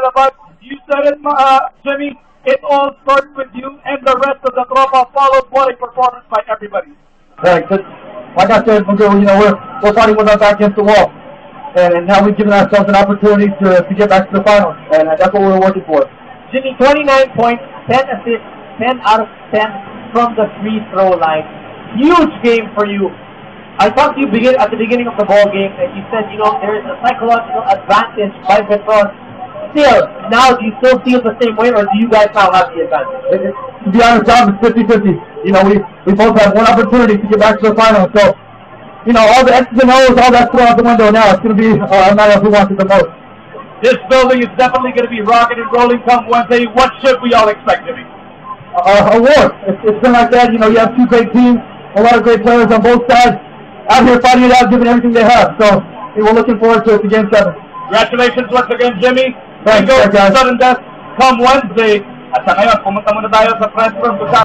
naman. You said it, Jimmy. It all starts with you and the rest of the tropa, followed by a performance by everybody. Right, but like I said, we're fighting with our back against the wall. And now we've given ourselves an opportunity to get back to the finals. And that's what we're working for. Jimmy, 29 points, 10 assists, 10 out of 10 from the free throw line. Huge game for you. I talked to you at the beginning of the ball game, and you said, there is a psychological advantage by Petron. Still, now do you still feel the same way, or do you guys now have the advantage? To be honest, John, it's 50-50. We both have one opportunity to get back to the finals. So, all the X's and O's, all that's thrown out the window now. It's going to be a matter of who wants it the most. This building is definitely going to be rocking and rolling come Wednesday. What should we all expect, Jimmy? A war. It's been like that. You have two great teams, a lot of great players on both sides, out here fighting it out, giving everything they have. So, we're looking forward to Game 7. Congratulations once again, Jimmy. Thanks, guys. Sudden death come Wednesday. At sa ngayon, pumunta muna tayo sa press room.